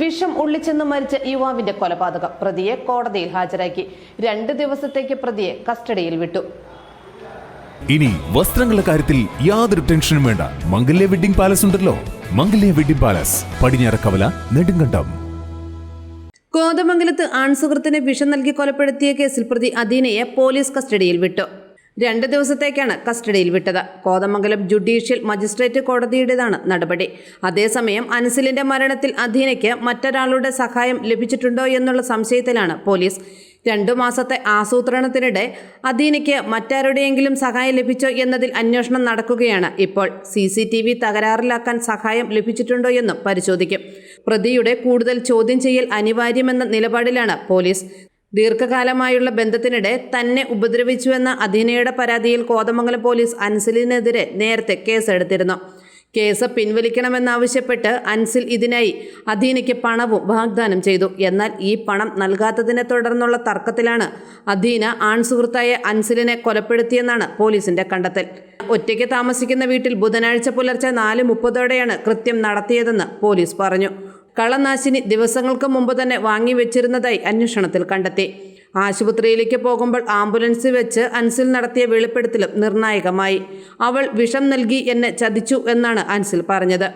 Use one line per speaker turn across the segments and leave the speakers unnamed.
വിഷം ഉള്ളിച്ചെന്ന് മരിച്ച യുവാവിന്റെ കൊലപാതകം പ്രതിയെ കോടതിയിൽ ഹാജരാക്കി 2 ദിവസത്തേക്ക് പ്രതിയെ കസ്റ്റഡിയിൽ വിട്ടു.
ഇനി വസ്ത്രങ്ങളുടെ കാര്യത്തിൽ യാതൊരു ടെൻഷനും വേണ്ട. മംഗല്യ വെഡിംഗ് പാലസ് ഉണ്ടല്ലോ. മംഗല്യ വെഡിംഗ് പാലസ്, പടിഞ്ഞാറക്കവല, നെടുങ്കണ്ടം.
കോതമംഗലത്ത് ആൺസുഹൃത്തിനെ വിഷം നൽകി കൊലപ്പെടുത്തിയ കേസിൽ പ്രതി അദീനയെ പോലീസ് കസ്റ്റഡിയിൽ വിട്ടു. 2 ദിവസത്തേക്കാണ് കസ്റ്റഡിയിൽ വിട്ടത്. കോതമംഗലം ജുഡീഷ്യൽ മജിസ്ട്രേറ്റ് കോടതിയുടേതാണ് നടപടി. അതേസമയം അൻസിലിന്റെ മരണത്തിൽ അദീനയ്ക്ക് മറ്റൊരാളുടെ സഹായം ലഭിച്ചിട്ടുണ്ടോ എന്നുള്ള സംശയത്തിലാണ് പോലീസ്. 2 മാസത്തെ ആസൂത്രണത്തിനിടെ അദീനയ്ക്ക് മറ്റാരുടെയെങ്കിലും സഹായം ലഭിച്ചോ എന്നതിൽ അന്വേഷണം നടക്കുകയാണ്. ഇപ്പോൾ CCTV തകരാറിലാക്കാൻ സഹായം ലഭിച്ചിട്ടുണ്ടോ എന്നും പരിശോധിക്കും. പ്രതിയുടെ കൂടുതൽ ചോദ്യം ചെയ്യൽ അനിവാര്യമെന്ന നിലപാടിലാണ് പോലീസ്. ദീർഘകാലമായുള്ള ബന്ധത്തിനിടെ തന്നെ ഉപദ്രവിച്ചുവെന്ന അദീനയുടെ പരാതിയിൽ കോതമംഗലം പോലീസ് അൻസിലിനെതിരെ നേരത്തെ കേസെടുത്തിരുന്നു. കേസ് പിൻവലിക്കണമെന്നാവശ്യപ്പെട്ട് അൻസിൽ ഇതിനായി അദീനയ്ക്ക് പണവും വാഗ്ദാനം ചെയ്തു. എന്നാൽ ഈ പണം നൽകാത്തതിനെ തുടർന്നുള്ള തർക്കത്തിലാണ് അദീന ആൺസുഹൃത്തായ അൻസിലിനെ കൊലപ്പെടുത്തിയെന്നാണ് പോലീസിന്റെ കണ്ടെത്തൽ. ഒറ്റയ്ക്ക് താമസിക്കുന്ന വീട്ടിൽ ബുധനാഴ്ച പുലർച്ചെ 4:30ഓടെയാണ് കൃത്യം നടത്തിയതെന്ന് പോലീസ് പറഞ്ഞു. കളനാശിനി ദിവസങ്ങൾക്ക് മുമ്പ് തന്നെ വാങ്ങിവെച്ചിരുന്നതായി അന്വേഷണത്തിൽ കണ്ടെത്തി. ആശുപത്രിയിലേക്ക് പോകുമ്പോൾ ആംബുലൻസിൽ വെച്ച് അൻസിൽ നടത്തിയ വെളിപ്പെടുത്തലും നിർണായകമായി. അവൾ വിഷം നൽകി എന്നെ ചതിച്ചു എന്നാണ് അൻസിൽ പറഞ്ഞത്.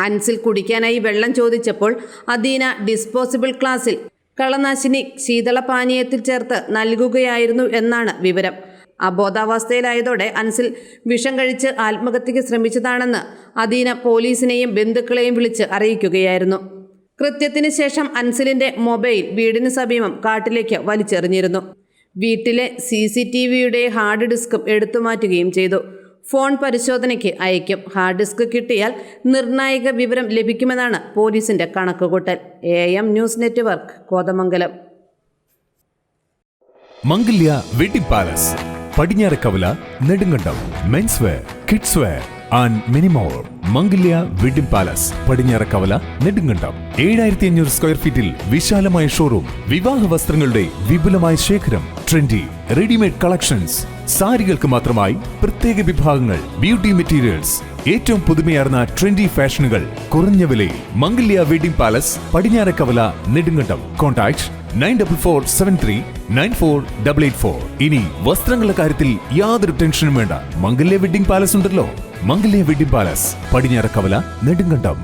അൻസിൽ കുടിക്കാനായി വെള്ളം ചോദിച്ചപ്പോൾ അദീന ഡിസ്പോസിബിൾ ഗ്ലാസിൽ കളനാശിനി ശീതളപാനീയത്തിൽ ചേർത്ത് നൽകുകയായിരുന്നു എന്നാണ് വിവരം. അബോധാവസ്ഥയിലായതോടെ അൻസിൽ വിഷം കഴിച്ച് ആത്മഹത്യയ്ക്ക് ശ്രമിച്ചതാണെന്ന് അദീന പോലീസിനെയും ബന്ധുക്കളെയും വിളിച്ച് അറിയിക്കുകയായിരുന്നു. കൃത്യത്തിന് ശേഷം അൻസിലിന്റെ മൊബൈൽ വീടിന് സമീപം കാട്ടിലേക്ക് വലിച്ചെറിഞ്ഞിരുന്നു. വീട്ടിലെ CCTVയുടെ ഹാർഡ് ഡിസ്കും എടുത്തുമാറ്റുകയും ചെയ്തു. ഫോൺ പരിശോധനയ്ക്ക് അയക്കും. ഹാർഡ് ഡിസ്ക് കിട്ടിയാൽ നിർണായക വിവരം ലഭിക്കുമെന്നാണ് പോലീസിന്റെ കണക്കുകൂട്ടൽ. AM news network, Kothamangalam.
Mangalya wedding palace, Padinjarakkavala, Nedumkandam. Men's wear, kids wear and many more. Mangalya wedding palace, Padinjarakkavala, Nedumkandam. 7500 square ഫീറ്റിൽ വിശാലമായ ഷോറൂം, വിവാഹ വസ്ത്രങ്ങളുടെ വിപുലമായ ശേഖരം, ട്രെൻഡി റെഡിമെയ്ഡ് കളക്ഷൻസ്, സാരികൾക്ക് മാത്രമായി പ്രത്യേക വിഭാഗങ്ങൾ, ബ്യൂട്ടി മെറ്റീരിയൽസ്, ഏറ്റവും പുതുമയാർന്ന ട്രെൻഡി ഫാഷനുകൾ കുറഞ്ഞ വിലയിൽ. Mangalya wedding palace, Padinjarakkavala, Nedumkandam. Contact 9443948884. ഇനി വസ്ത്രങ്ങളുടെ കാര്യത്തിൽ യാതൊരു ടെൻഷനും വേണ്ട. മംഗല്യ വെഡിംഗ് പാലസ് ഉണ്ടല്ലോ. മംഗല്യ വെഡിംഗ് പാലസ്, പടിഞ്ഞാറക്കവല, നെടുങ്കണ്ടം.